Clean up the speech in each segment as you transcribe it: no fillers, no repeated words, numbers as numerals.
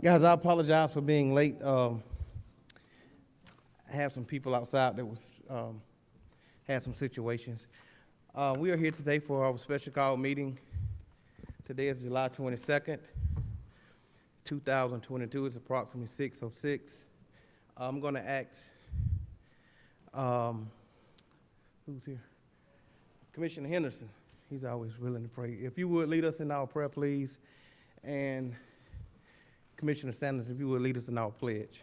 Guys, I apologize for being late. I have some people outside that was had some situations. We are here today for our special call meeting. Today is July 22nd, 2022. It's approximately 6:06. I'm going to ask, who's here? Commissioner Henderson. He's always willing to pray. If you would lead us in our prayer, please. And Commissioner Sanders, if you would lead us in our pledge.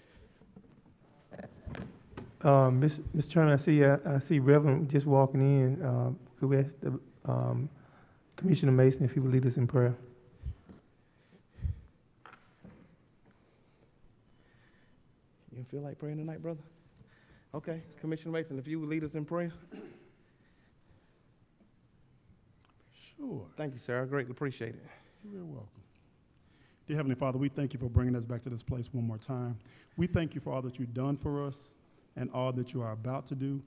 Ms. Turner, I see Reverend just walking in. Could we ask the, Commissioner Mason if he would lead us in prayer? You don't feel like praying tonight, brother? Okay, Commissioner Mason, if you would lead us in prayer. Sure. Thank you, sir. I greatly appreciate it. You're very welcome. Dear Heavenly Father, we thank you for bringing us back to this place one more time. We thank you for all that you've done for us and all that you are about to do.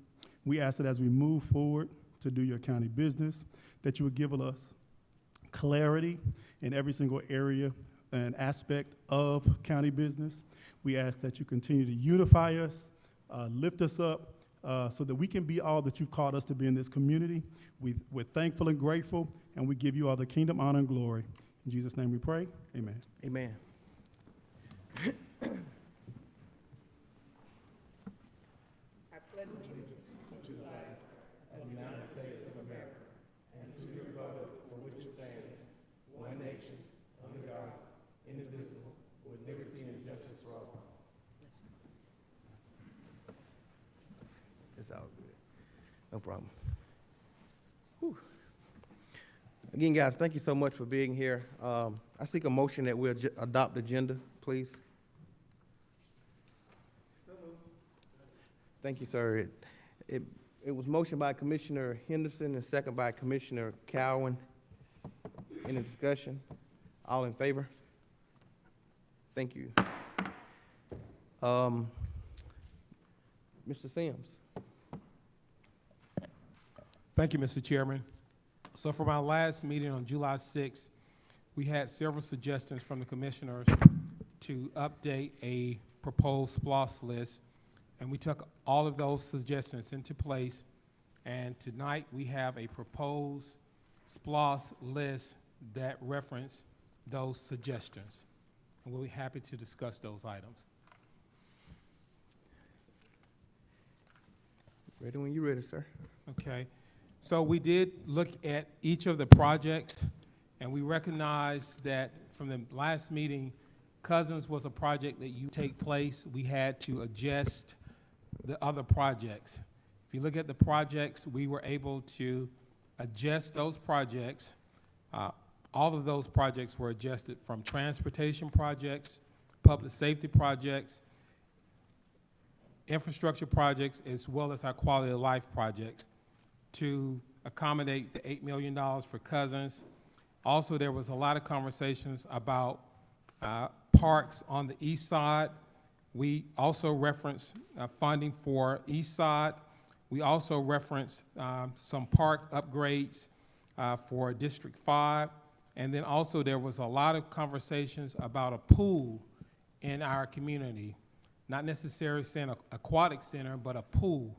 We ask that as we move forward to do your county business, that you would give us clarity in every single area and aspect of county business. We ask that you continue to unify us, lift us up, so that we can be all that you've called us to be in this community. We're thankful and grateful, and we give you all the kingdom, honor, and glory. In Jesus' name we pray, amen. Amen. It's all good. No problem. Whew. Again, guys, thank you so much for being here. I seek a motion that we'll adopt the agenda, please. Thank you, sir. It was motioned by Commissioner Henderson and second by Commissioner Cowan. Any discussion? All in favor? Thank you. Mr. Sims. Thank you, Mr. Chairman. So from our last meeting on July 6th, we had several suggestions from the commissioners to update a proposed SPLOST list, and we took all of those suggestions into place, and tonight we have a proposed SPLOST list that reference those suggestions, and we'll be happy to discuss those items. Ready when you're ready, sir. Okay. So we did look at each of the projects, and we recognized that from the last meeting, Cousins was a project that you take place. We had to adjust the other projects. If you look at the projects, we were able to adjust those projects. All of those projects were adjusted from transportation projects, public safety projects, infrastructure projects, as well as our quality of life projects, to accommodate the $8 million for Cousins. Also, there was a lot of conversations about parks on the east side. We also referenced funding for east side. We also referenced some park upgrades for District 5. And then also there was a lot of conversations about a pool in our community. Not necessarily saying an aquatic center, but a pool.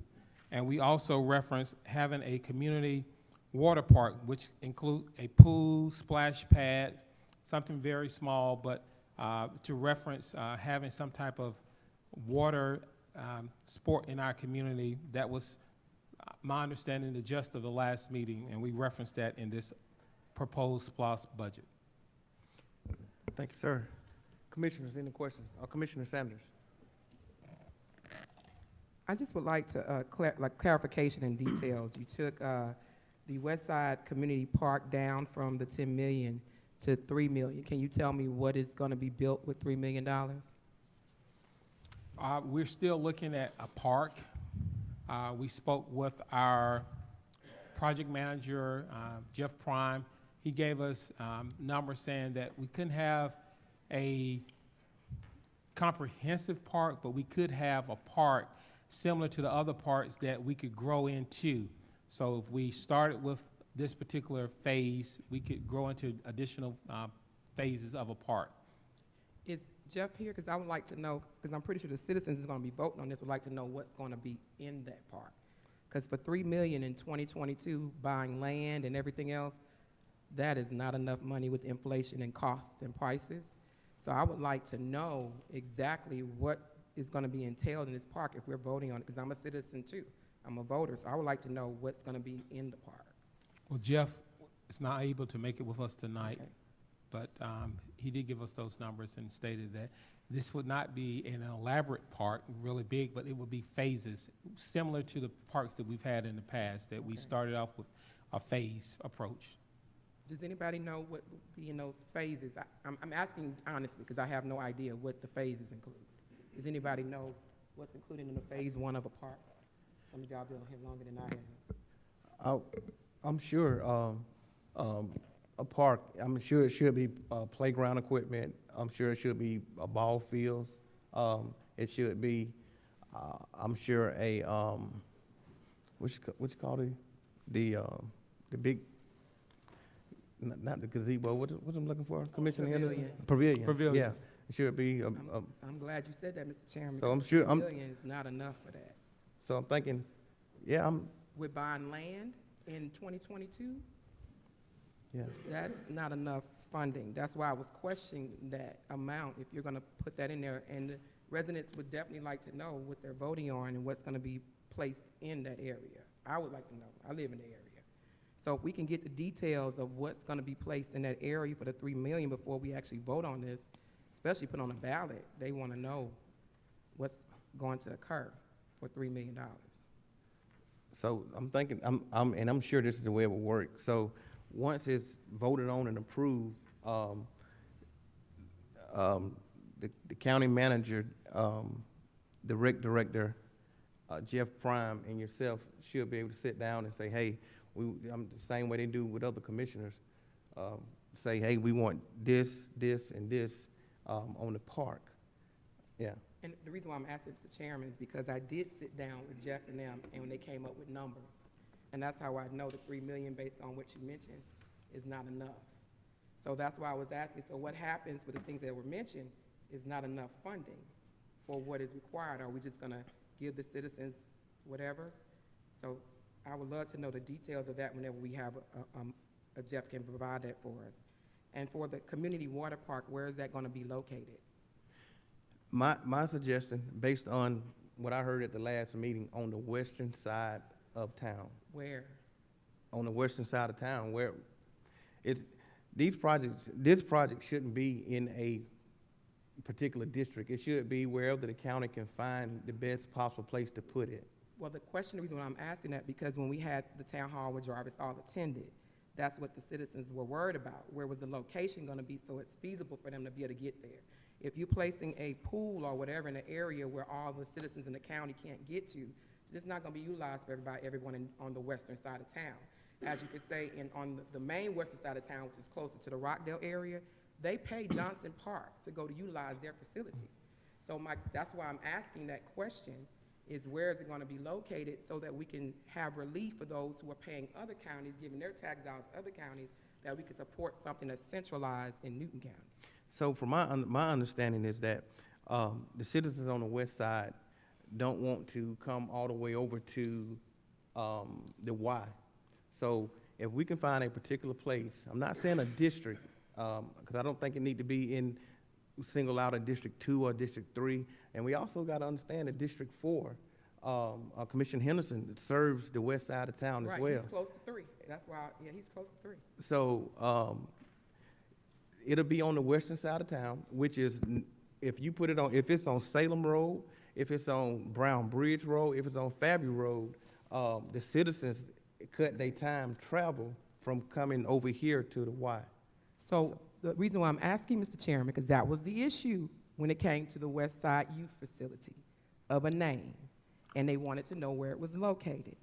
And we also referenced having a community water park, which include a pool, splash pad, something very small, but to reference having some type of water sport in our community. That was my understanding, the gist of the last meeting, and we referenced that in this proposed SPLOST budget. Thank you, sir. Commissioners, any questions? Commissioner Sanders. I just would like to clarification and details. You took the West Side Community Park down from the $10 million to $3 million. Can you tell me what is going to be built with $3 million? We're still looking at a park. We spoke with our project manager, Jeff Prime. He gave us numbers saying that we couldn't have a comprehensive park, but we could have a park similar to the other parts that we could grow into. So if we started with this particular phase, we could grow into additional phases of a park. Jeff here? Because I would like to know, because I'm pretty sure the citizens is gonna be voting on this, would like to know what's gonna be in that park. Because for 3 million in 2022, buying land and everything else, that is not enough money with inflation and costs and prices. So I would like to know exactly what is gonna be entailed in this park if we're voting on it, because I'm a citizen too. I'm a voter, so I would like to know what's gonna be in the park. Well, Jeff is not able to make it with us tonight, Okay. but he did give us those numbers and stated that this would not be an elaborate park, really big, but it would be phases, similar to the parks that we've had in the past, that we Okay. started off with a phase approach. Does anybody know what would be in those phases? I'm asking honestly, because I have no idea what the phases include. Does anybody know what's included in the phase one of a park? Some of y'all been here longer than I have. I'm sure, a park, I'm sure it should be, playground equipment. I'm sure it should be, ball fields. It should be, I'm sure what you call the big, not the gazebo, what I'm looking for, Commissioner Henderson? Pavilion. Pavilion. Yeah, it should be, I'm glad you said that, Mr. Chairman. So I'm because sure- $2 million is not enough for that. so I'm thinking, yeah, We're buying land in 2022? yeah. That's not enough funding. That's why I was questioning that amount, if you're gonna put that in there. And the residents would definitely like to know what they're voting on and what's gonna be placed in that area. I would like to know. I live in the area. So if we can get the details of what's gonna be placed in that area for the 3 million before we actually vote on this, especially put on a ballot, they wanna know what's going to occur for $3 million. So I'm thinking, and I'm sure this is the way it will work. So once it's voted on and approved, the county manager, the rec director, Jeff Prime, and yourself should be able to sit down and say, hey, the same way they do with other commissioners, say, hey, we want this, this, and this on the park. Yeah. And the reason why I'm asking, Mr. Chairman, is because I did sit down with Jeff and them, and when they came up with numbers. And that's how I know the 3 million, based on what you mentioned, is not enough. So that's why I was asking, so what happens with the things that were mentioned is not enough funding for what is required? Are we just gonna give the citizens whatever? So I would love to know the details of that whenever we have a Jeff can provide that for us. And for the community water park, where is that gonna be located? My suggestion, based on what I heard at the last meeting, on the western side of town, Where? on the western side of town, where this project shouldn't be in a particular district. It should be wherever the county can find the best possible place to put it. Well, the reason why I'm asking that, because when we had the town hall where Jarvis all attended, that's what the citizens were worried about. Where was the location gonna be so it's feasible for them to be able to get there? If you're placing a pool or whatever in an area where all the citizens in the county can't get to, it's not gonna be utilized for everyone on the western side of town. As you could say, on the main western side of town, which is closer to the Rockdale area, they pay Johnson Park to go to utilize their facility. So that's why I'm asking that question, is where is it gonna be located so that we can have relief for those who are paying other counties, giving their tax dollars to other counties, that we can support something that's centralized in Newton County. So from my understanding is that the citizens on the west side don't want to come all the way over to the Y. So if we can find a particular place, I'm not saying a district, because I don't think it need to be single out a District 2 or District 3. And we also got to understand that District 4, Commissioner Henderson serves the west side of town as well. Right, he's close to 3. That's why, yeah, he's close to 3. So it'll be on the western side of town, which is, if it's on Salem Road, if it's on Brown Bridge Road, if it's on Fairview Road, the citizens cut their time travel from coming over here to the Y. So the reason why I'm asking, Mr. Chairman, because that was the issue when it came to the West Side Youth Facility of a name, and they wanted to know where it was located.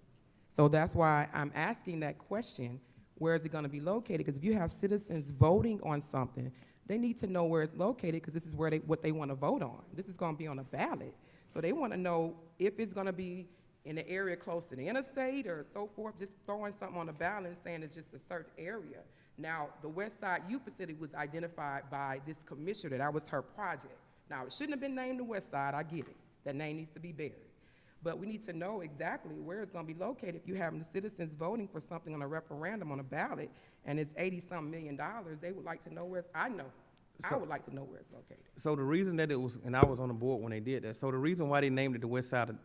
So that's why I'm asking that question, where is it gonna be located? Because if you have citizens voting on something, they need to know where it's located, because this is what they wanna vote on. This is gonna be on a ballot. So they wanna know if it's gonna be in the area close to the interstate or so forth, just throwing something on the ballot and saying it's just a certain area. Now, the West Side Youth Facility was identified by this commissioner, that was her project. Now, it shouldn't have been named the West Side, I get it. That name needs to be buried. But we need to know exactly where it's gonna be located. If you're having the citizens voting for something on a referendum on a ballot, and it's 80-some million dollars, they would like to know where, I So- would like to know where it's located. So the reason that it was, and I was on the board when they did that, so the reason why they named it the West Side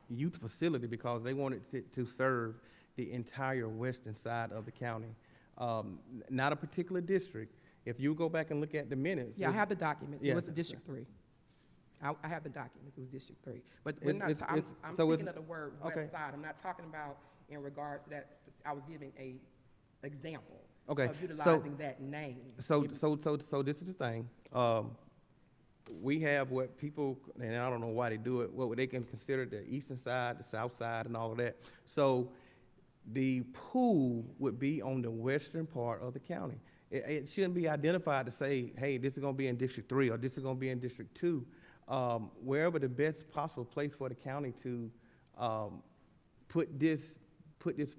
Youth Facility, because they wanted to serve the entire western side of the county, not a particular district. If you go back and look at the minutes. Yeah, I have the documents. It Yeah. was District 3. I have the documents. It was District 3. But we're It's- not, it's- I'm it's- I'm so it's- speaking of the word okay. West Side. I'm not talking about in regards to that. I was giving a example Okay, of so- utilizing that name. So this is the thing. We have what people, and I don't know why they do it, what they can consider the eastern side, the south side, and all of that. So the pool would be on the western part of the county. It shouldn't be identified to say, hey, this is gonna be in District 3, or this is gonna be in District 2. Wherever the best possible place for the county to put this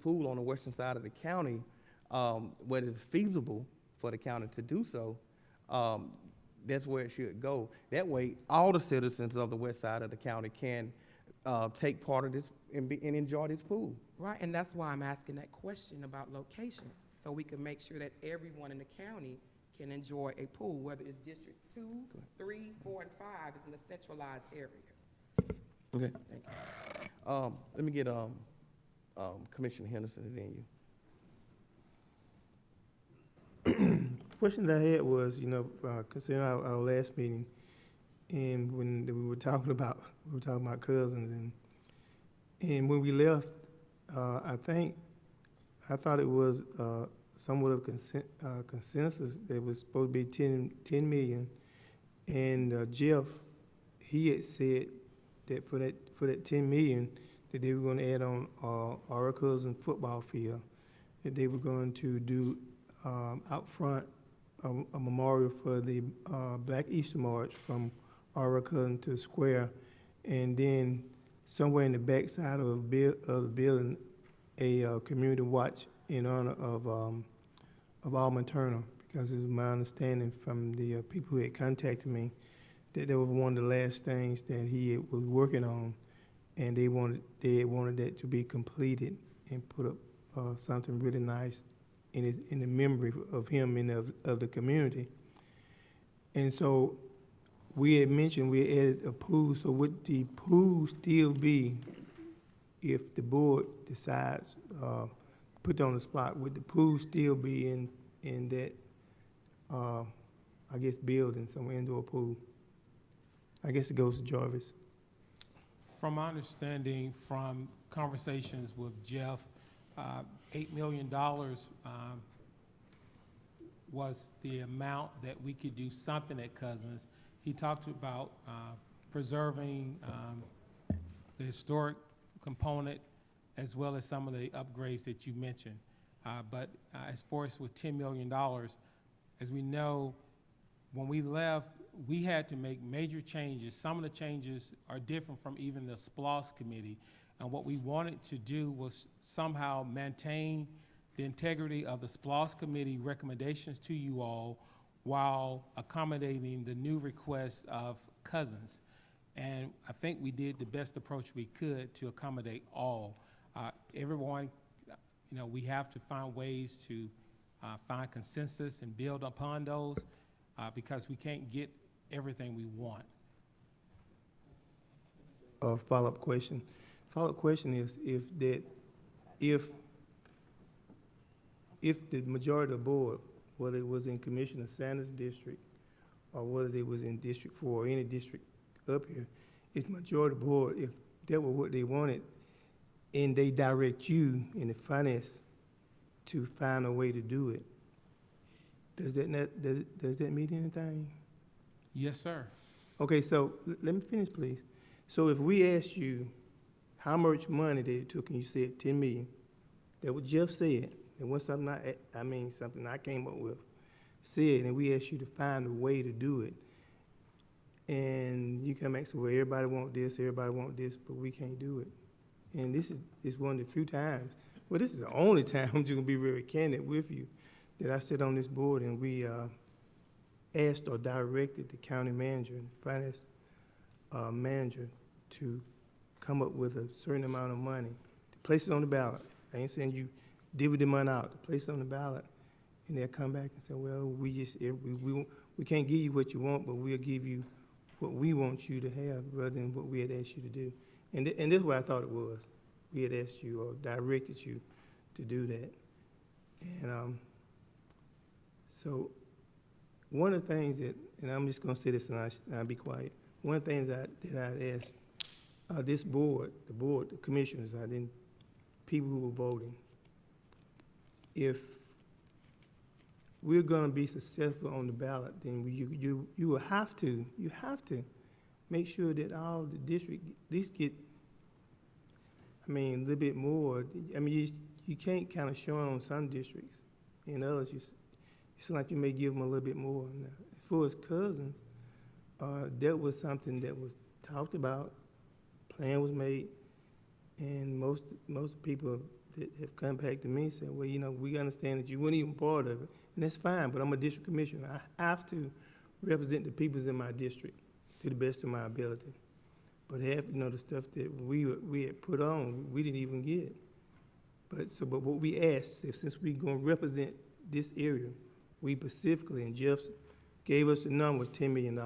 pool on the western side of the county, where it's feasible for the county to do so, that's where it should go. That way, all the citizens of the west side of the county can take part of this and enjoy this pool. Right, and that's why I'm asking that question about location, so we can make sure that everyone in the county can enjoy a pool, whether it's District 2, 3, 4, and 5, is in a centralized area. Okay. Thank you. Let me get Commissioner Henderson and then you. Question that I had was, considering our last meeting, and when we were talking about cousins, and when we left, I thought it was somewhat of consensus that it was supposed to be 10 million, and Jeff, he had said that for that 10 million, that they were going to add on our cousin football field, that they were going to do out front a memorial for the Black Easter March from our cousin to the square, and then somewhere in the backside of the building, a community watch in honor of Alma Turner, because it was my understanding from the people who had contacted me that that was one of the last things that he was working on, and they wanted that to be completed and put up something really nice in the memory of him and of the community. And so we had mentioned we added a pool, so would the pool still be, if the board decides, put on the spot, would the pool still be in that, I guess, building, some indoor pool? I guess it goes to Jarvis. From my understanding, from conversations with Jeff, $8 million was the amount that we could do something at Cousins. He talked about preserving the historic component as well as some of the upgrades that you mentioned. But as far as with $10 million, as we know, when we left, we had to make major changes. Some of the changes are different from even the SPLOST committee. And what we wanted to do was somehow maintain the integrity of the SPLOST committee recommendations to you all while accommodating the new requests of Cousins. And I think we did the best approach we could to accommodate all. Everyone, we have to find ways to find consensus and build upon those because we can't get everything we want. Follow-up question. Follow-up question is if the majority of the board, whether it was in Commissioner Sanders' district or whether it was in District 4 or any district up here, if majority of the board, if that were what they wanted, and they direct you in the finance to find a way to do it, does that mean anything? Yes, sir. Okay, so let me finish, please. So if we asked you how much money they took and you said 10 million, that what Jeff said, and was something something I came up with, said, and we asked you to find a way to do it, and you come back and say, well, everybody want this, but we can't do it. And this is one of the few times, well, this is the only time I'm just gonna be very candid with you, that I sit on this board and we asked or directed the county manager and finance manager to come up with a certain amount of money to place it on the ballot. I ain't saying you divvy the money out, to place it on the ballot, and they'll come back and say, well, we can't give you what you want, but we'll give you what we want you to have rather than what we had asked you to do. And this is what I thought it was. We had asked you or directed you to do that. And so one of the things that, and I'm just gonna say this and I'll be quiet. One of the things that I asked this board, the commissioners, people who were voting, if we're gonna be successful on the ballot, then you will have to make sure that all the districts at least get, a little bit more. You can't kind of show on some districts. In others, you seem like you may give them a little bit more. Now, as far as cousins, that was something that was talked about, plan was made, and most people that have come back to me said, well, we understand that you weren't even part of it, and that's fine, but I'm a district commissioner. I have to represent the peoples in my district to the best of my ability. But half, the stuff that we had put on, we didn't even get. But what we asked, since we're gonna represent this area, we specifically, and Jeff gave us the number, was $10 million.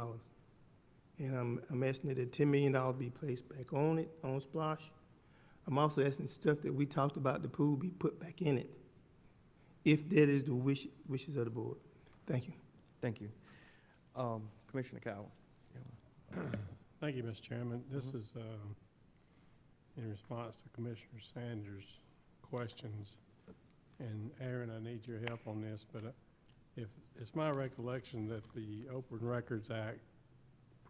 And I'm asking that $10 million be placed back on it, on Splosh. I'm also asking the stuff that we talked about the pool be put back in it, if that is the wishes of the board. Thank you. Thank you. Commissioner Cowell. Thank you, Mr. Chairman. This is in response to Commissioner Sanders' questions. And Aaron, I need your help on this, but if it's my recollection that the Open Records Act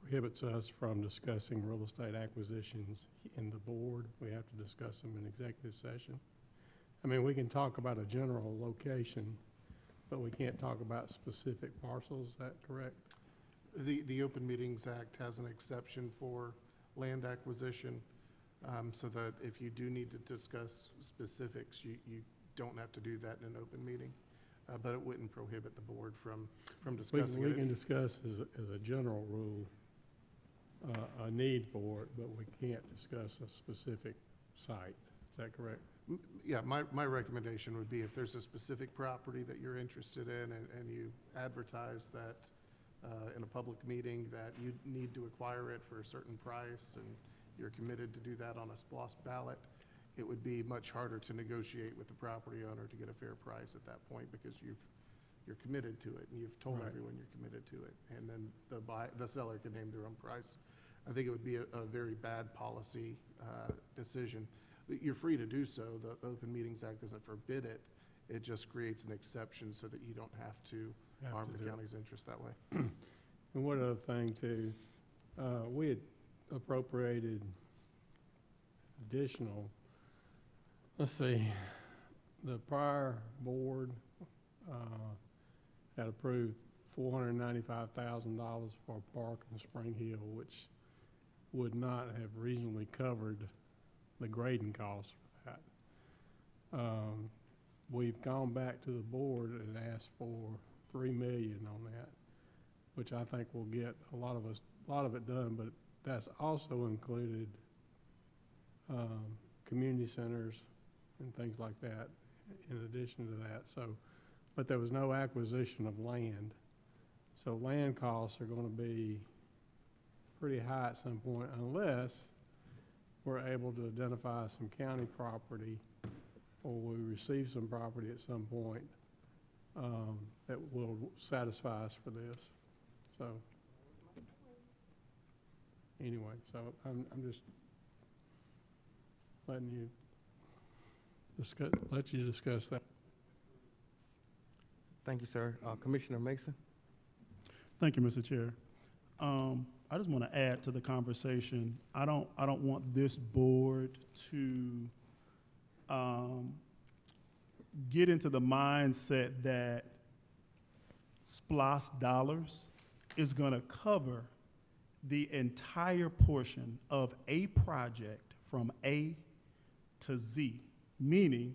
prohibits us from discussing real estate acquisitions in the board. We have to discuss them in executive session. We can talk about a general location, but we can't talk about specific parcels. Is that correct? The Open Meetings Act has an exception for land acquisition, so that if you do need to discuss specifics, you don't have to do that in an open meeting, but it wouldn't prohibit the board from discussing it. We can discuss as a general rule a need for it, but we can't discuss a specific site. Is that correct? Yeah, my recommendation would be if there's a specific property that you're interested in and you advertise that in a public meeting that you need to acquire it for a certain price and you're committed to do that on a SPLOST ballot, it would be much harder to negotiate with the property owner to get a fair price at that point because you're committed to it and you've told Right. everyone you're committed to it. And then the seller can name their own price. I think it would be a very bad policy decision. You're free to do so. The Open Meetings Act doesn't forbid it. It just creates an exception so that you don't have to harm the county's interest that way. And one other thing too, we had appropriated additional, let's see, the prior board had approved $495,000 for a park in Spring Hill, which would not have reasonably covered the grading costs for that. We've gone back to the board and asked for $3 million on that, which I think will get a lot of it done, but that's also included community centers and things like that in addition to that. So, but there was no acquisition of land. So land costs are going to be pretty high at some point unless we're able to identify some county property or we receive some property at some point that will satisfy us for this. So anyway, so I'm just letting you discuss that. Thank you, sir. Commissioner Mason? Thank you, Mr. Chair. I just want to add to the conversation. I don't want this board to get into the mindset that SPLOST dollars is going to cover the entire portion of a project from A to Z, meaning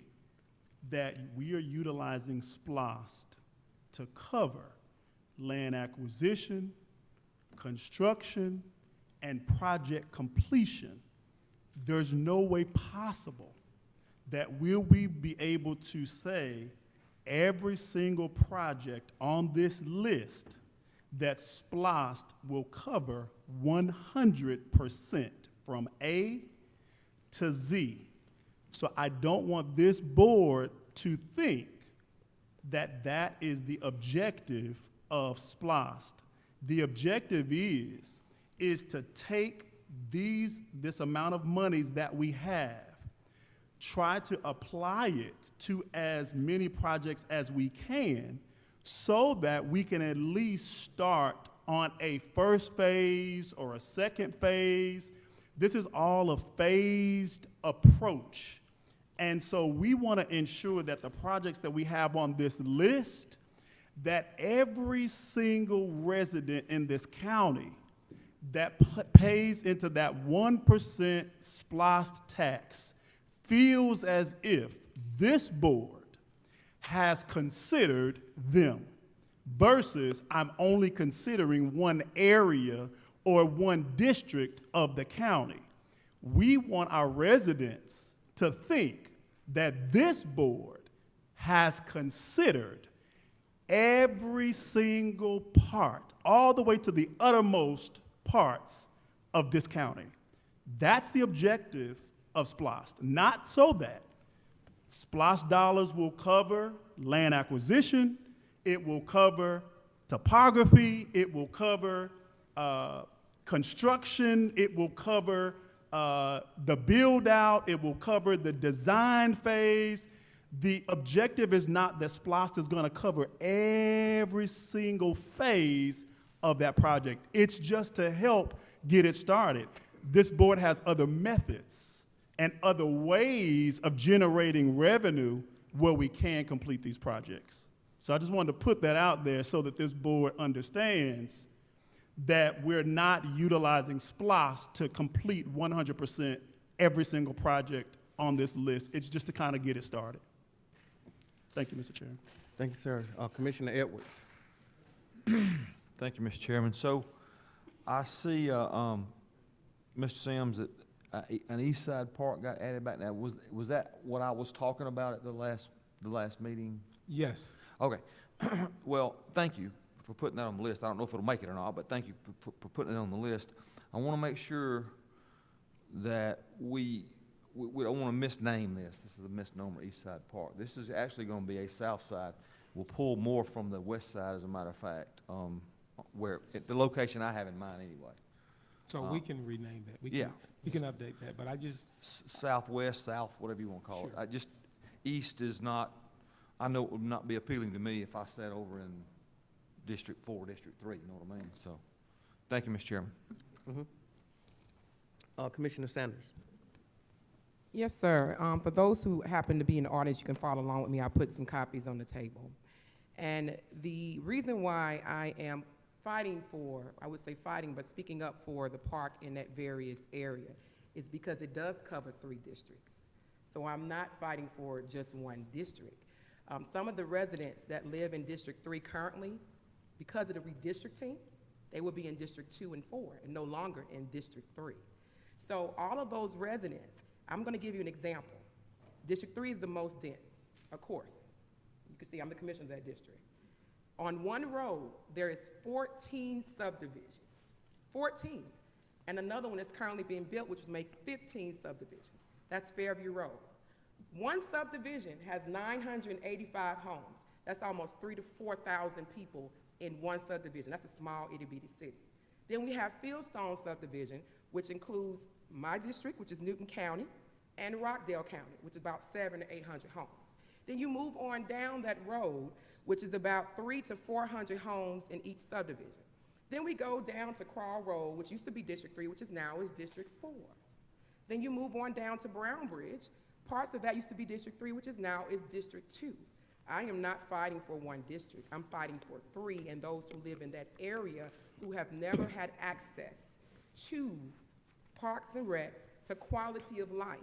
that we are utilizing SPLOST to cover land acquisition, construction, and project completion, there's no way possible that will we be able to say every single project on this list that SPLOST will cover 100% from A to Z. So I don't want this board to think that that is the objective of SPLOST. The objective is to take this amount of monies that we have, try to apply it to as many projects as we can so that we can at least start on a first phase or a second phase. This is all a phased approach. And so we want to ensure that the projects that we have on this list, that every single resident in this county that pays into that 1% SPLOST tax feels as if this board has considered them versus I'm only considering one area or one district of the county. We want our residents to think that this board has considered every single part, all the way to the uttermost parts of this county. That's the objective of SPLOST, not so that SPLOST dollars will cover land acquisition, it will cover topography, it will cover construction, it will cover the build out, it will cover the design phase. The objective is not that SPLOST is going to cover every single phase of that project. It's just to help get it started. This board has other methods and other ways of generating revenue where we can complete these projects. So I just wanted to put that out there so that this board understands that we're not utilizing SPLOST to complete 100% every single project on this list. It's just to kind of get it started. Thank you, Mr. Chairman. Thank you, sir. Commissioner Edwards. Thank you, Mr. Chairman. So I see, Mr. Sims, that an East Side Park got added back. Now, was that what I was talking about at the last meeting? Yes. Okay. Well, thank you for putting that on the list. I don't know if it'll make it or not, but thank you for putting it on the list. I want to make sure that we don't want to misname this. This is a misnomer, East Side Park. This is actually going to be a South Side. We'll pull more from the west side, as a matter of fact, where the location I have in mind anyway. So we can rename that. Yeah. We can update that, but I just, Southwest, south, whatever you want to call it. East is not, I know it would not be appealing to me if I sat over in District 4, District 3, you know what I mean? So, thank you, Mr. Chairman. Commissioner Sanders. Yes, sir. For those who happen to be in the audience, you can follow along with me. I put some copies on the table. And the reason why I am fighting for, I would say fighting, but speaking up for the park in that various area is because it does cover 3 districts. So I'm not fighting for just one district. Some of the residents that live in District 3 currently, because of the redistricting, they will be in District 2 and 4 and no longer in District 3. So all of those residents, I'm going to give you an example. District 3 is the most dense, of course. You can see I'm the commissioner of that district. On one road, there is 14 subdivisions, 14. And another one is currently being built, which would make 15 subdivisions. That's Fairview Road. One subdivision has 985 homes. That's almost 3,000 to 4,000 people in one subdivision. That's a small itty-bitty city. Then we have Fieldstone subdivision, which includes my district, which is Newton County, and Rockdale County, which is about 700 to 800 homes. Then you move on down that road, which is about 300 to 400 homes in each subdivision. Then we go down to Crawl Road, which used to be District 3, which is now is District 4. Then you move on down to Brown Bridge. Parts of that used to be District 3, which is now is District 2. I am not fighting for one district. I'm fighting for 3 and those who live in that area who have never had access to Parks and Rec, to quality of life,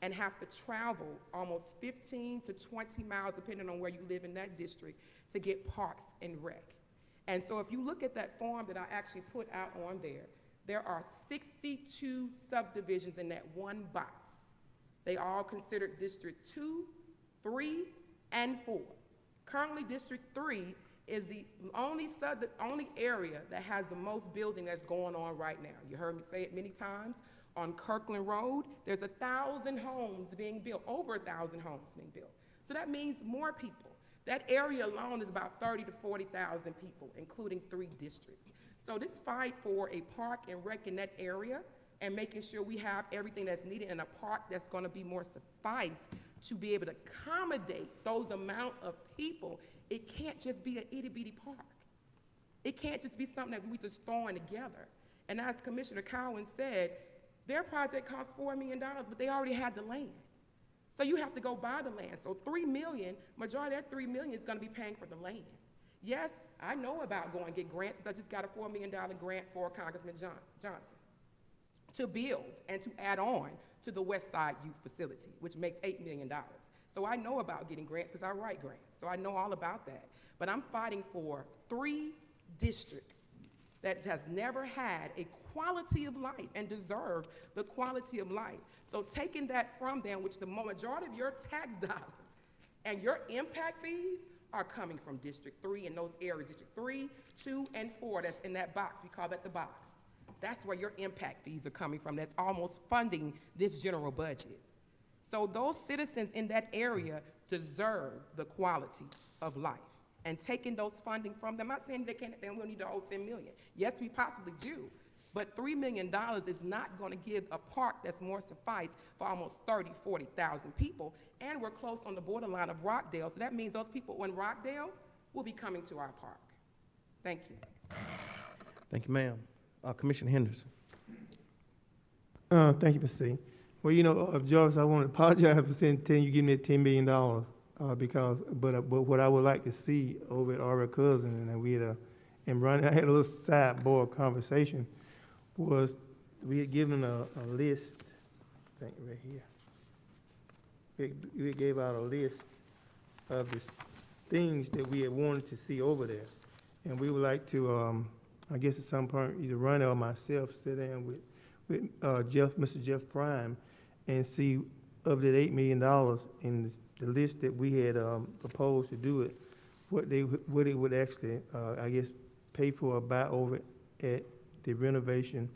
and have to travel almost 15 to 20 miles, depending on where you live in that district, to get Parks and Rec. And so if you look at that form that I actually put out on there are 62 subdivisions in that one box. They are all considered District 2, 3, and 4. Currently, District 3 is the only area that has the most building that's going on right now. You heard me say it many times. On Kirkland Road, there's 1,000 homes being built, over 1,000 homes being built. So that means more people. That area alone is about 30 to 40,000 people, including 3 districts. So this fight for a park and rec in that area and making sure we have everything that's needed in a park that's gonna be more suffice to be able to accommodate those amount of people. It can't just be an itty bitty park. It can't just be something that we just throwing together. And as Commissioner Cowan said, their project cost $4 million, but they already had the land. So you have to go buy the land. So $3 million, majority of that $3 million is gonna be paying for the land. Yes, I know about going and get grants. I just got a $4 million grant for Congressman Johnson to build and to add on to the West Side Youth Facility, which makes $8 million. So I know about getting grants because I write grants. So I know all about that. But I'm fighting for 3 districts that has never had a quality of life and deserve the quality of life. So taking that from them, which the majority of your tax dollars and your impact fees are coming from District 3 in those areas, District 3, 2, and 4, that's in that box. We call that the box. That's where your impact fees are coming from. That's almost funding this general budget. So those citizens in that area deserve the quality of life. And taking those funding from them, I'm not saying they don't need the whole $10 million. Yes, we possibly do. But $3 million is not going to give a park that's more suffice for almost 30, 40,000 people. And we're close on the borderline of Rockdale. So that means those people in Rockdale will be coming to our park. Thank you. Thank you, ma'am. Commissioner Henderson. Thank you, Mr. C. Well, you know, Jarvis, I want to apologize for telling you give me that $10 million but what I would like to see over at our cousin, and we had I had a little sidebar conversation, was we had given a list, I think right here. We gave out a list of the things that we had wanted to see over there. And we would like to, I guess at some point, either Ronnie or myself sit down with Mr. Jeff Prime and see of that $8 million in the list that we had proposed to do it, what it would actually, I guess, pay for or buy over at the renovation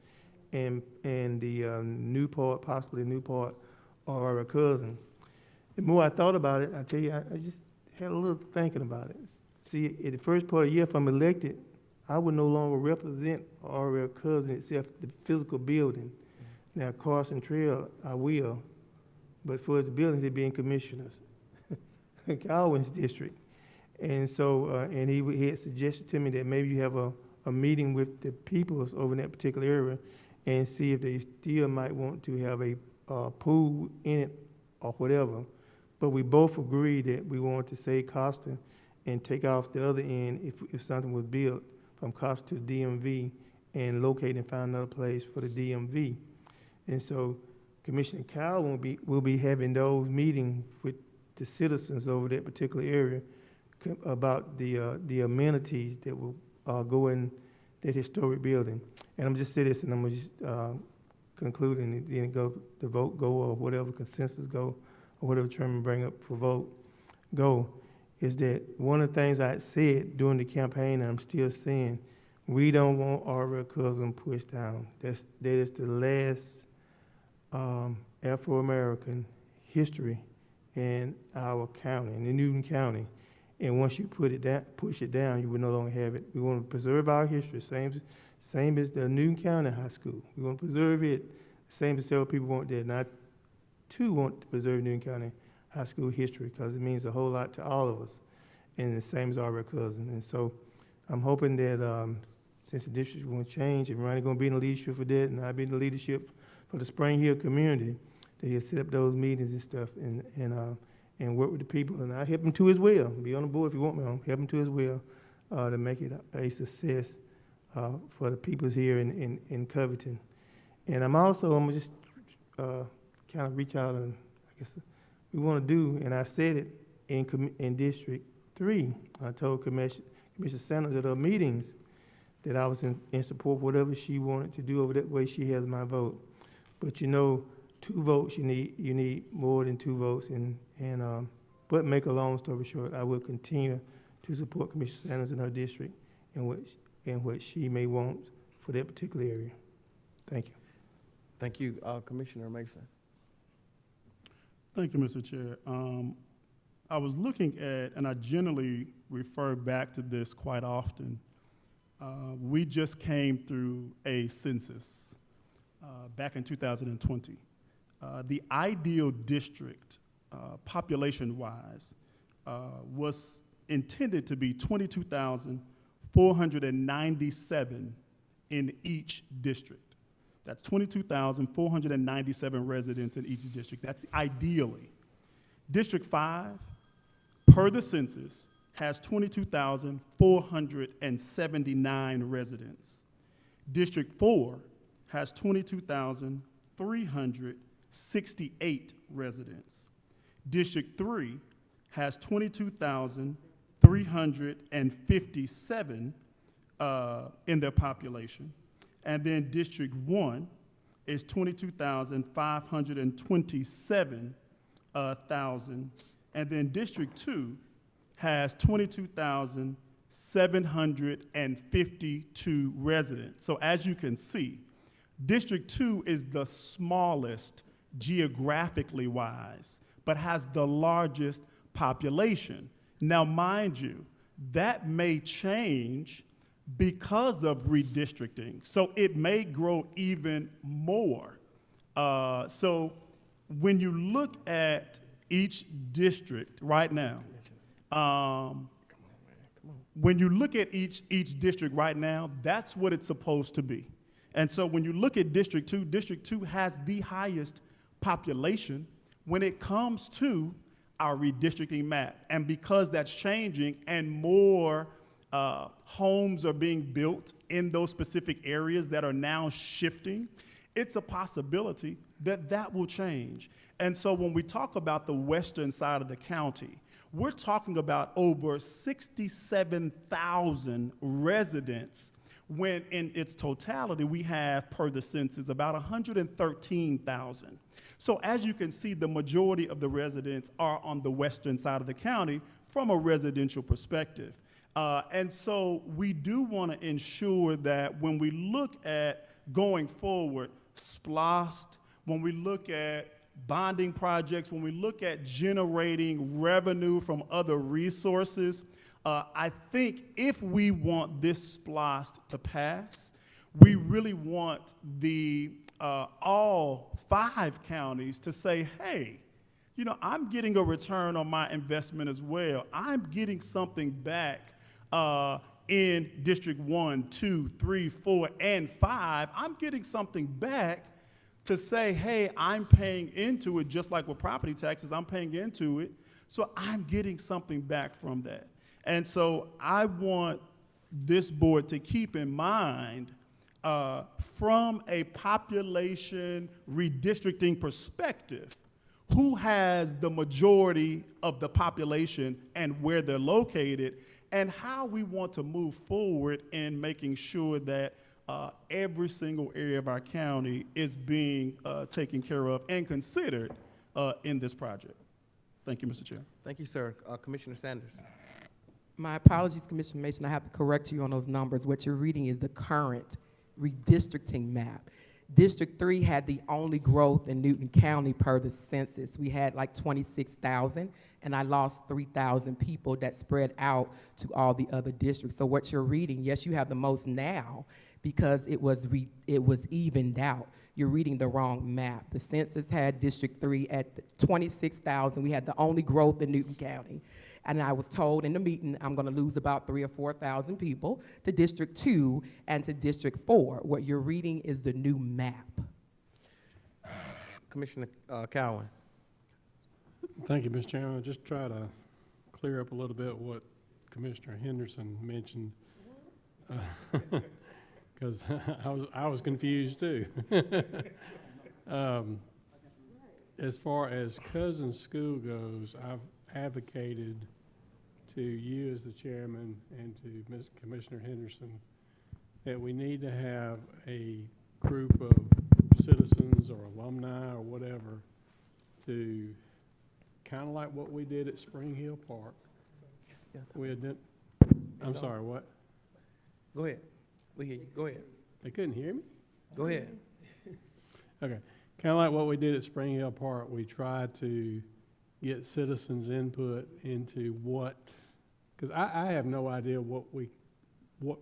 and the new part, possibly new part, or our cousin. The more I thought about it, I tell you, I just had a little thinking about it. See, in the first part of the year, if I'm elected, I would no longer represent our cousin except the physical building. Now, Carson Trail, I will, but for his building, they're being commissioners. Godwin's district. And so, and he had suggested to me that maybe you have a meeting with the peoples over in that particular area and see if they still might want to have a pool in it or whatever. But we both agreed that we wanted to save Costa and take off the other end if something was built from Costa to DMV and locate and find another place for the DMV. And so Commissioner Kyle will be having those meetings with the citizens over that particular area about the amenities that will go in that historic building. And I'm just saying this, and I'm just concluding, and then the vote go, or whatever consensus go, or whatever term bring up for vote go, is that one of the things I said during the campaign, and I'm still saying, we don't want our cousin pushed down. That is the last Afro-American history in our county, in the Newton County. And once you push it down, you will no longer have it. We want to preserve our history, same as the Newton County High School. We want to preserve it, same as several people want that. And I, too, want to preserve Newton County High School history because it means a whole lot to all of us, and the same as our cousin. And so I'm hoping that since the district will change, and Ronnie's going to be in the leadership for that, and I'll be in the leadership for the Spring Hill community, that he'll set up those meetings and stuff and work with the people. And I'll help him too as well. Be on the board if you want me on. Help him too as well to make it a success for the people here in Covington. And I'm going to just kind of reach out and I guess we want to do, and I said it in District 3. I told Commissioner Commissioner Sanders at her meetings that I was in support of whatever she wanted to do over that way. She has my vote. But you know, 2 votes, you need more than 2 votes. But make a long story short, I will continue to support Commissioner Sanders in her district and what she may want for that particular area. Thank you. Thank you, Commissioner Mason. Thank you, Mr. Chair. I was looking at, and I generally refer back to this quite often. We just came through a census back in 2020. The ideal district, population-wise, was intended to be 22,497 in each district. That's 22,497 residents in each district. That's ideally. District 5, per the census, has 22,479 residents. District 4 has 22,368 residents. District 3 has 22,357 in their population. And then District 1 is 22,527 thousand. And then District 2 has 22,752 residents. So as you can see, District 2 is the smallest geographically wise, but has the largest population. Now, mind you, that may change because of redistricting. So it may grow even more. So when you look at each district right now, when you look at each district right now, that's what it's supposed to be. And so when you look at District 2 has the highest population when it comes to our redistricting map. And because that's changing and more homes are being built in those specific areas that are now shifting, it's a possibility that that will change. And so when we talk about the western side of the county, we're talking about over 67,000 residents when in its totality we have, per the census, about 113,000. So as you can see, the majority of the residents are on the western side of the county from a residential perspective. And so we do want to ensure that when we look at going forward, SPLOST, when we look at bonding projects, when we look at generating revenue from other resources, I think if we want this SPLOST to pass, we really want the all 5 counties to say, hey, you know, I'm getting a return on my investment as well. I'm getting something back in District 1, 2, 3, 4, and 5. I'm getting something back to say, hey, I'm paying into it, just like with property taxes, I'm paying into it, so I'm getting something back from that. And so I want this board to keep in mind, from a population redistricting perspective, who has the majority of the population and where they're located, and how we want to move forward in making sure that every single area of our county is being taken care of and considered in this project. Thank you, Mr. Chair. Thank you, sir. Commissioner Sanders. My apologies, Commissioner Mason, I have to correct you on those numbers. What you're reading is the current redistricting map. District 3 had the only growth in Newton County per the census. We had like 26,000, and I lost 3,000 people that spread out to all the other districts. So what you're reading, yes, you have the most now because it was evened out. You're reading the wrong map. The census had District 3 at 26,000. We had the only growth in Newton County. And I was told in the meeting I'm going to lose about 3,000 or 4,000 people to District 2 and to District 4. What you're reading is the new map. Commissioner Cowan. Thank you, Mr. Chairman. I'll just try to clear up a little bit what Commissioner Henderson mentioned, because I was confused too. As far as Cousins School goes, I've advocated to you as the chairman and to Commissioner Henderson that we need to have a group of citizens or alumni or whatever to, kind of like what we did at Spring Hill Park. Yeah. I'm It's on. sorry, what? Go ahead. We hear you. Go ahead. They couldn't hear me? Go ahead. Okay. Kind of like what we did at Spring Hill Park, we tried to get citizens' input into what, because I have no idea what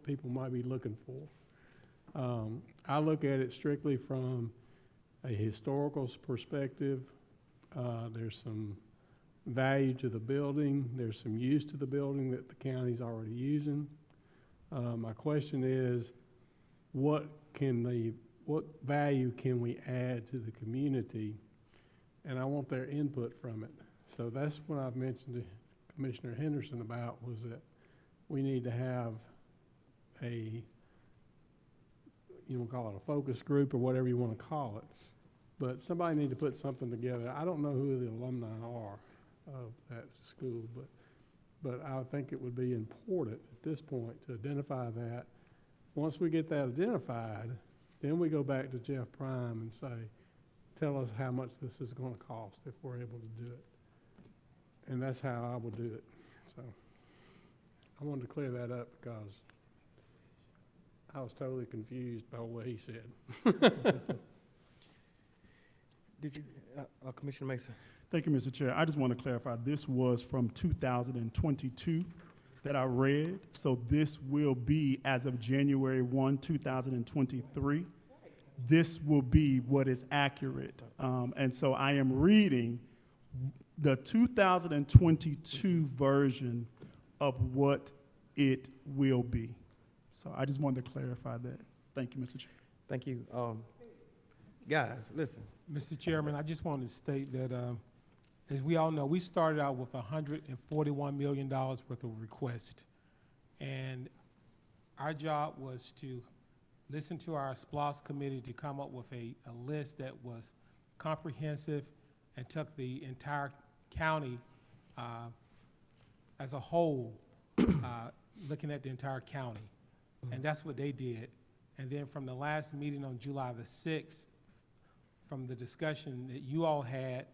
people might be looking for. I look at it strictly from a historical perspective. There's some value to the building. There's some use to the building that the county's already using. My question is, what value can we add to the community? And I want their input from it. So that's what I've mentioned to Commissioner Henderson about, was that we need to have a, you want to call it a focus group or whatever you want to call it. But somebody need to put something together. I don't know who the alumni are of that school, but I think it would be important at this point to identify that. Once we get that identified, then we go back to Jeff Prime and say, tell us how much this is going to cost if we're able to do it. And that's how I would do it. So I wanted to clear that up because I was totally confused by what he said. Did you, Commissioner Mason? Thank you, Mr. Chair. I just want to clarify, this was from 2022 that I read. So this will be as of January 1, 2023. This will be what is accurate. And so I am reading the 2022 version of what it will be. So I just wanted to clarify that. Thank you, Mr. Chair. Thank you. Guys, listen. Mr. Chairman, I just wanted to state that, as we all know, we started out with $141 million worth of requests. And our job was to listen to our SPLOS committee to come up with a list that was comprehensive and took the entire county as a whole, looking at the entire county. And that's what they did. And then from the last meeting on July the 6th, from the discussion that you all had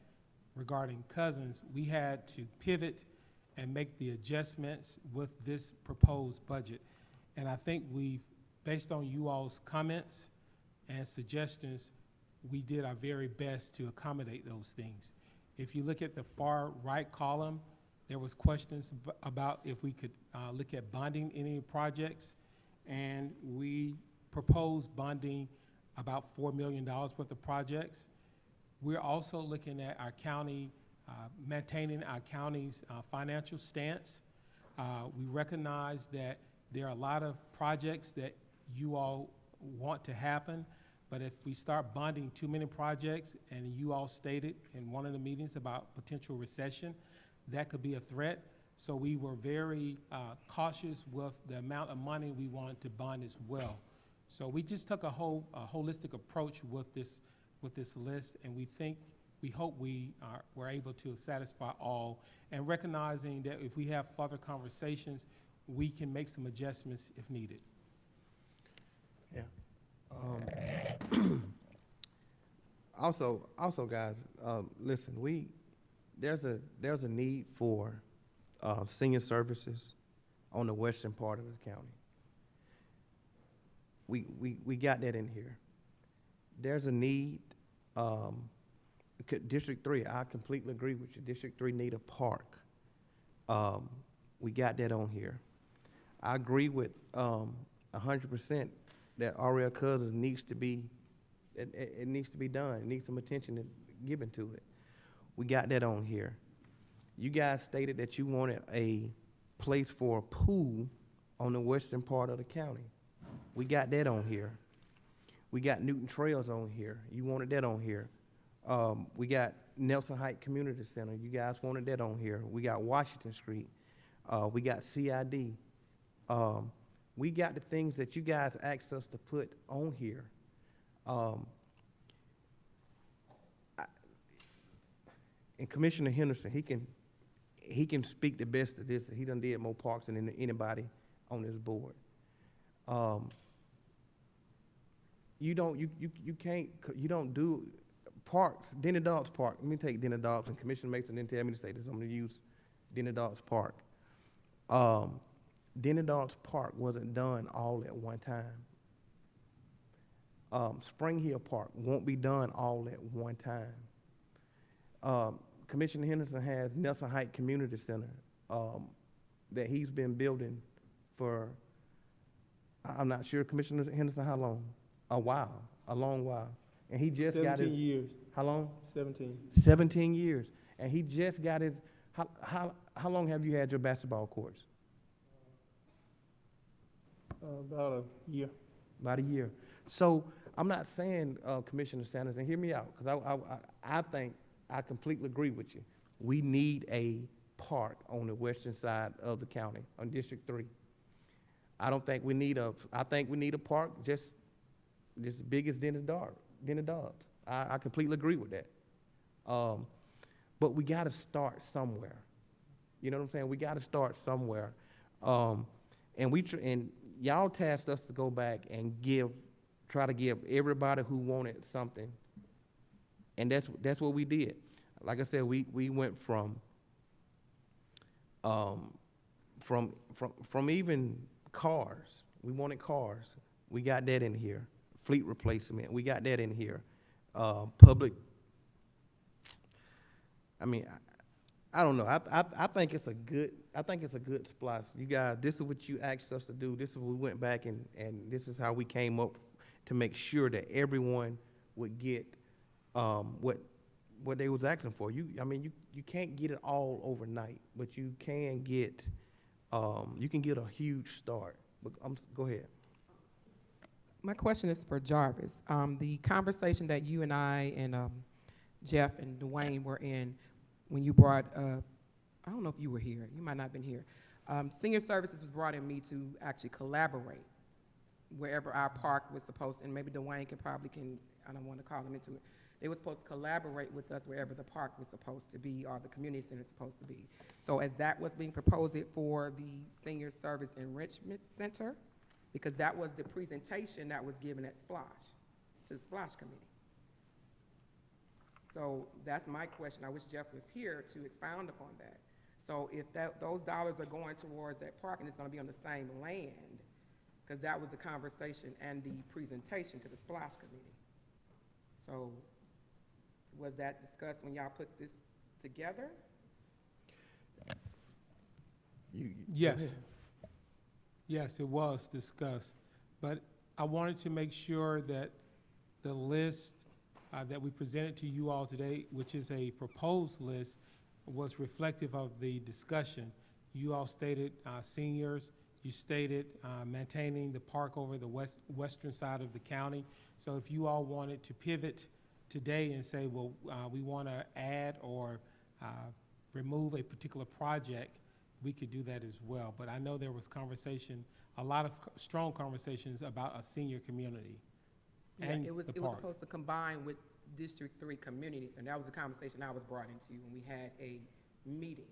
regarding Cousins, we had to pivot and make the adjustments with this proposed budget. And I think based on you all's comments and suggestions, we did our very best to accommodate those things. If you look at the far right column, there was questions about if we could look at bonding any projects, and we proposed bonding about $4 million worth of projects. We're also looking at our county, maintaining our county's financial stance. We recognize that there are a lot of projects that you all want to happen, but if we start bonding too many projects, and you all stated in one of the meetings about potential recession, that could be a threat. So we were very cautious with the amount of money we wanted to bond as well. So we just took a holistic approach with this list, and we hope we're able to satisfy all, and recognizing that if we have further conversations, we can make some adjustments if needed. Yeah. Also, guys, listen. There's a need for senior services on the western part of the county. We got that in here. There's a need. District 3, I completely agree with you. District 3 need a park. We got that on here. I agree with 100% that R.L. Cousins needs to be, it needs to be done. It needs some attention given to it. We got that on here. You guys stated that you wanted a place for a pool on the western part of the county. We got that on here. We got Newton Trails on here. You wanted that on here. We got Nelson Heights Community Center. You guys wanted that on here. We got Washington Street. We got CID. We got the things that you guys asked us to put on here. And Commissioner Henderson, he can speak the best of this. He done did more parks than anybody on this board. You don't do parks. Denny Dobbs Park. Let me take Denny Dobbs, and Commissioner Mason didn't tell me to say this. I'm going to use Denny Dobbs Park. Denny Dobbs Park wasn't done all at one time. Spring Hill Park won't be done all at one time. Commissioner Henderson has Nelson Heights Community Center that he's been building for, I'm not sure, Commissioner Henderson, how long? A while, a long while. And he just got his. 17 years. How long? 17. 17 years. And he just got his, how long have you had your basketball courts? About a year. About a year. So I'm not saying, Commissioner Sanders, and hear me out, because I think I completely agree with you. We need a park on the western side of the county, on District 3. I think we need a park just as big as Denny Dobbs. I completely agree with that. But we got to start somewhere. You know what I'm saying? We got to start somewhere. And y'all tasked us to go back and try to give everybody who wanted something. And that's what we did. Like I said, we went from even cars. We wanted cars. We got that in here. Fleet replacement. We got that in here. Public. I mean, I don't know. I think it's a good splash. You guys, this is what you asked us to do. This is what we went back and this is how we came up to make sure that everyone would get what they was asking for. You can't get it all overnight, but you can get a huge start. But go ahead. My question is for Jarvis. The conversation that you and I and Jeff and Dwayne were in when you brought, I don't know if you were here, you might not have been here. Senior Services was brought in me to actually collaborate wherever our park was supposed to, and maybe Dwayne I don't want to call him into it. They were supposed to collaborate with us wherever the park was supposed to be or the community center is supposed to be. So as that was being proposed for the Senior Service Enrichment Center, because that was the presentation that was given at Splash, to the Splash Committee. So that's my question. I wish Jeff was here to expound upon that. So if those dollars are going towards that park and it's going to be on the same land, because that was the conversation and the presentation to the Splash Committee. So was that discussed when y'all put this together? Yes. Yes, it was discussed, but I wanted to make sure that the list that we presented to you all today, which is a proposed list, was reflective of the discussion. You all stated seniors, you stated maintaining the park over the western side of the county. So if you all wanted to pivot today and say, well, we want to add or remove a particular project, we could do that as well. But I know there was conversation, a lot of strong conversations about a senior community. Yeah, and it was the park. supposed to combine with District 3 communities, and that was the conversation I was brought into when we had a meeting.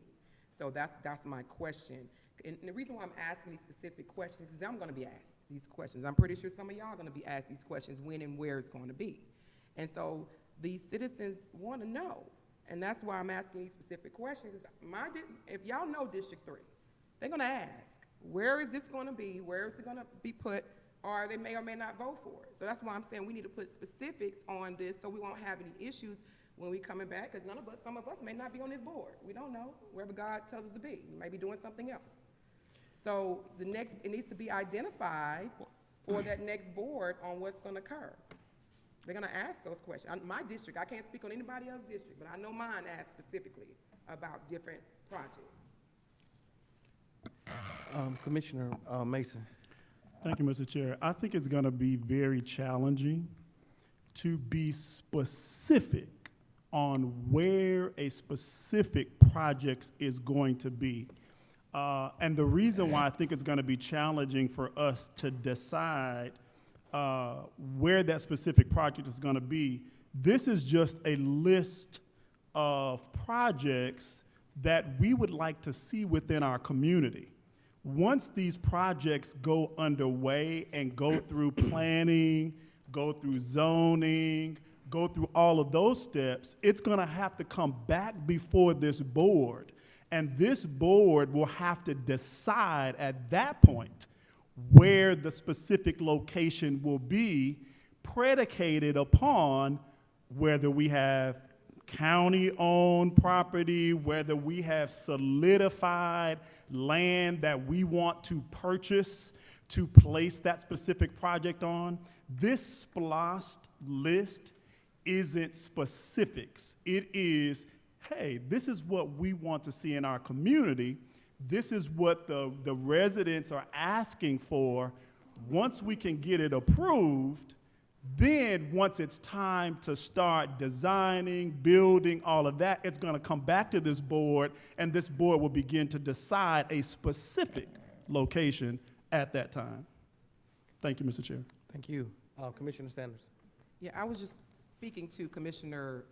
So that's my question. And the reason why I'm asking these specific questions is I'm going to be asked these questions. I'm pretty sure some of y'all are going to be asked these questions when and where it's going to be. And so these citizens want to know. And that's why I'm asking these specific questions. If y'all know District 3, they're going to ask, where is this going to be? Where is it going to be put? Or they may or may not vote for it. So that's why I'm saying we need to put specifics on this so we won't have any issues when we coming back, because some of us may not be on this board. We don't know, wherever God tells us to be. We may be doing something else. So it needs to be identified for that next board on what's going to occur. They're going to ask those questions. My district, I can't speak on anybody else's district, but I know mine asked specifically about different projects. Commissioner Mason. Thank you, Mr. Chair. I think it's going to be very challenging to be specific on where a specific project is going to be. And the reason why I think it's going to be challenging for us to decide where that specific project is going to be, this is just a list of projects that we would like to see within our community. Once these projects go underway and go through planning, go through zoning, go through all of those steps, it's gonna have to come back before this board. And this board will have to decide at that point where the specific location will be, predicated upon whether we have county-owned property, whether we have solidified land that we want to purchase to place that specific project on. This SPLOST list isn't specifics. It is, hey, this is what we want to see in our community. This is what the residents are asking for. Once we can get it approved, then once it's time to start designing, building, all of that, it's gonna come back to this board, and this board will begin to decide a specific location at that time. Thank you, Mr. Chair. Thank you. Commissioner Sanders. Yeah, I was just speaking to Commissioner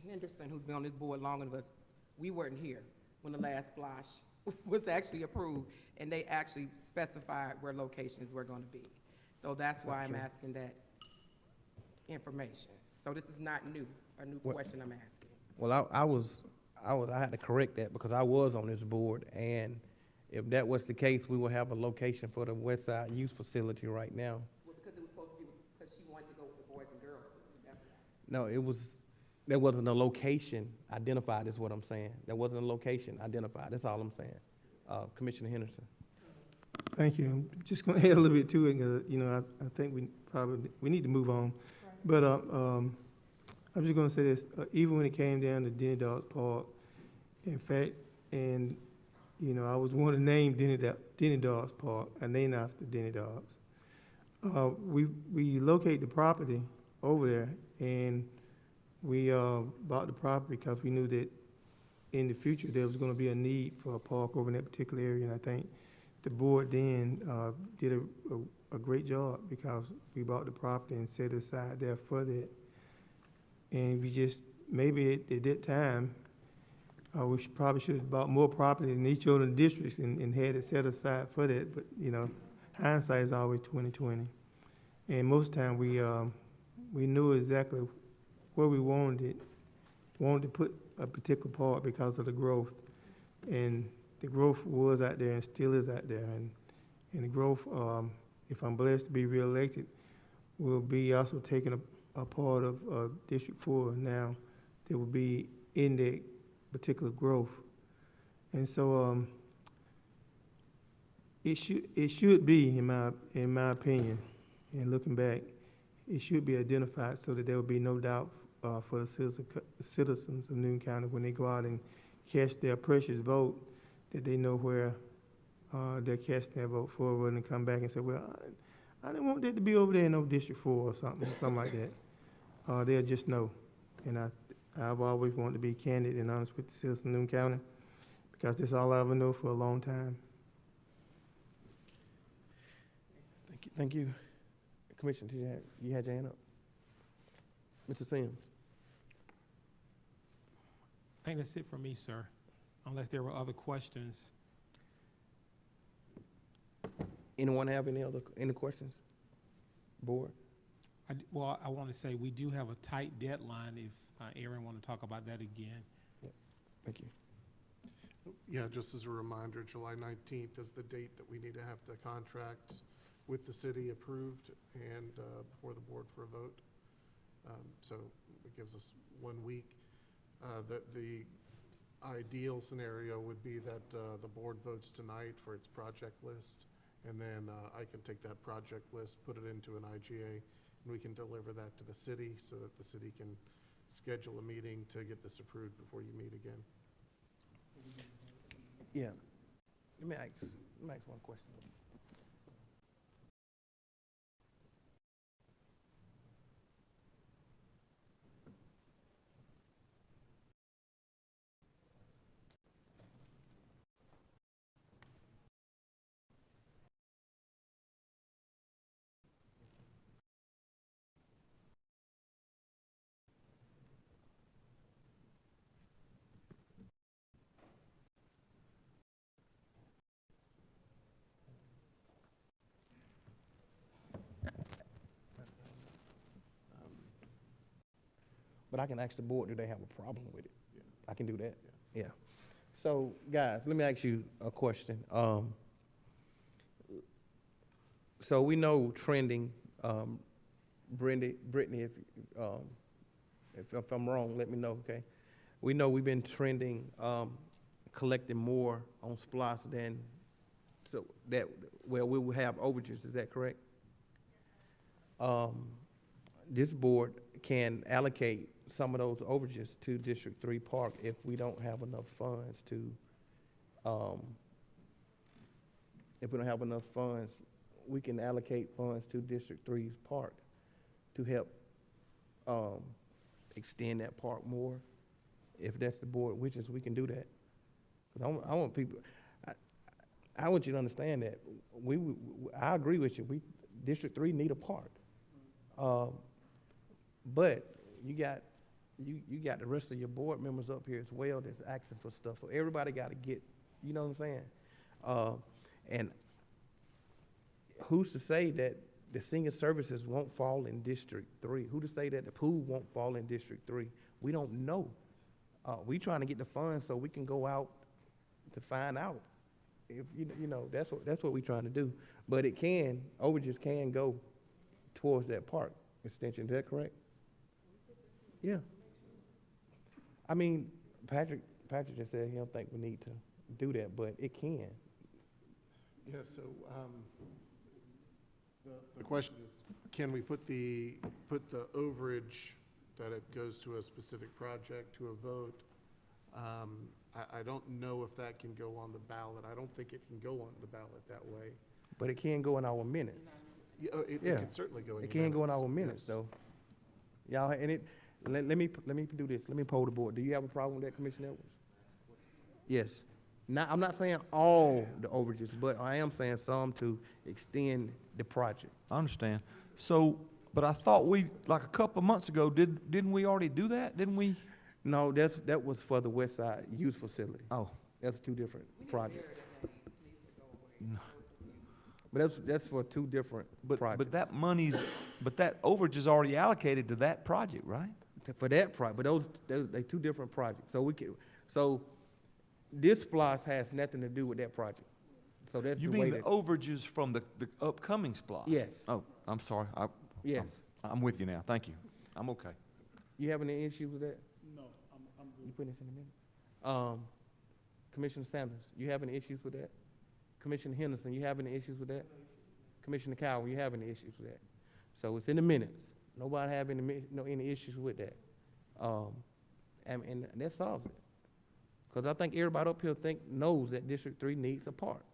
Henderson, who's been on this board longer than us. We weren't here when the last SPLOST was actually approved, and they actually specified where locations were gonna be. So that's why I'm asking that information. So this is not new, a new question I'm asking. Well, I had to correct that because I was on this board, and if that was the case, we would have a location for the West Side Youth Facility right now. Well, because it was supposed to be, because she wanted to go with the Boys and Girls Club, that's why. No, there wasn't a location identified, is what I'm saying. There wasn't a location identified, that's all I'm saying. Commissioner Henderson. Thank you. I'm just gonna add a little bit to it, 'cause, you know, I think we need to move on. But, I'm just gonna say this, even when it came down to Denny Dogs Park, in fact, and, you know, I was wanting to name Denny Dogs Park, I named after Denny Dogs. We locate the property over there, and we, bought the property because we knew that in the future, there was gonna be a need for a park over in that particular area, and I think the board then, did a great job because we bought the property and set it aside there for that. And we just, maybe at that time, we probably should have bought more property in each of the districts and had it set aside for that, but, you know, hindsight is always 20/20. And most time, we knew exactly where we wanted to put a particular part because of the growth. And the growth was out there and still is out there, and the growth, if I'm blessed to be reelected, will be also taking a part of District 4 now that will be in that particular growth. And so, it should be, in my opinion, and looking back, it should be identified so that there will be no doubt for the citizens of Newton County when they go out and cast their precious vote, that they know where they're casting their vote for, rather than come back and say, well, I didn't want that to be over there in no District 4 or something like that. They'll just know. And I've always wanted to be candid and honest with the citizens of Newton County because that's all I ever know for a long time. Thank you. Commissioner, you had your hand up? Mr. Sims? I think that's it for me, sir, unless there were other questions. Anyone have any questions? Board? Well, I want to say we do have a tight deadline if Aaron want to talk about that again. Thank you. Yeah, just as a reminder, July 19th is the date that we need to have the contract with the city approved and before the board for a vote. So it gives us 1 week. The ideal scenario would be that the board votes tonight for its project list, and then I can take that project list, put it into an IGA, and we can deliver that to the city so that the city can schedule a meeting to get this approved before you meet again. Yeah. Let me ask one question. But I can ask the board, do they have a problem with it? I can do that, yeah. So, guys, let me ask you a question. So we know trending, Brittany, if I'm wrong, let me know, okay? We know we've been trending, collecting more on SPLOST than, so that, well, we will have overages, is that correct? This board can allocate some of those overages to District 3 Park if we don't have enough funds to, if we don't have enough funds, we can allocate funds to District 3 Park to help extend that park more. If that's the board wishes, we can do that. 'Cause I want people, I want you to understand that I agree with you. District 3 need a park. But you got the rest of your board members up here as well that's asking for stuff. So everybody got to get, you know what I'm saying? And who's to say that the senior services won't fall in District 3? Who to say that the pool won't fall in District 3? We don't know. We trying to get the funds so we can go out to find out. If you know, that's what we're trying to do. But overages can go towards that park extension. Is that correct? Yeah. I mean, Patrick just said he don't think we need to do that, but it can. Yeah, so, the question is, can we put the overage that it goes to a specific project to a vote? I don't know if that can go on the ballot. I don't think it can go on the ballot that way. But it can go in our minutes. Yeah, it Yeah. can certainly go in It the can go in minutes, our minutes, yes. though. Y'all, and let me do this. Let me poll the board. Do you have a problem with that, Commissioner Edwards? Yes. Now, I'm not saying all the overages, but I am saying some to extend the project. I understand. So, but I thought like a couple of months ago, didn't we already do that? Didn't we? No, that was for the West Side Youth Facility. Oh, That's two different projects. But that's for two different projects. but that overage is already allocated to that project, right? For that project, but they two different projects. So this SPLOST has nothing to do with that project. So that's You the way mean the overages from the upcoming SPLOST? Yes. Oh, I'm sorry. Yes. I'm with you now. Thank you. I'm okay. You have any issues with that? No, I'm good. You put this in a minute. Commissioner Sanders, you have any issues with that? Commissioner Henderson, you have any issues with that? Commissioner Cowell, you have any issues with that? So it's in the minutes. Nobody have any issues with that. And that solves it. Because I think everybody up here knows that District 3 needs a park.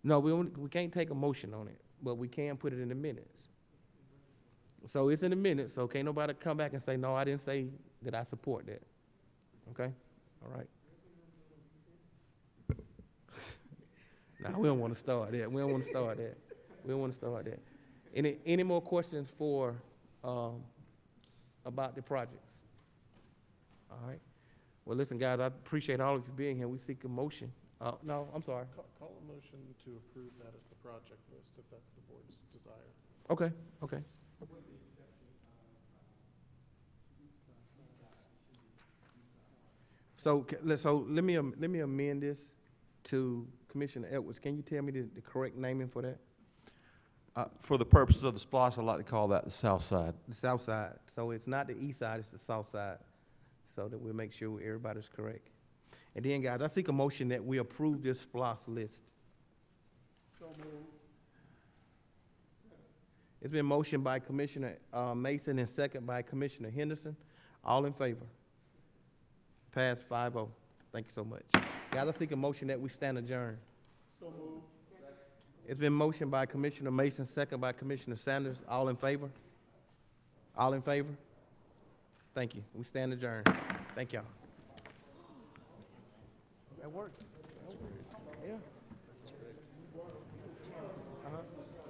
No, we can't take a motion on it, but we can put it in the minutes. So it's in the minutes, so can't nobody come back and say, no, I didn't say that I support that. Okay? All right. Nah, we don't want to start that. We don't want to start that. We don't want to start that. Any more questions about the projects? All right. Well, listen, guys, I appreciate all of you being here. We seek a motion. No, I'm sorry. Call a motion to approve that as the project list, if that's the board's desire. Okay, okay. So let me amend this to Commissioner Edwards. Can you tell me the correct naming for that? For the purposes of the SPLOST, I'd like to call that the south side. The south side. So it's not the east side, it's the south side, so that we'll make sure everybody's correct. And then, guys, I seek a motion that we approve this SPLOST list. So moved. It's been motioned by Commissioner Mason and second by Commissioner Henderson. All in favor? Pass 5-0. Thank you so much. Guys, I seek a motion that we stand adjourned. So moved. It's been motioned by Commissioner Mason, second by Commissioner Sanders. All in favor? All in favor? Thank you. We stand adjourned. Thank y'all. That worked. Yeah.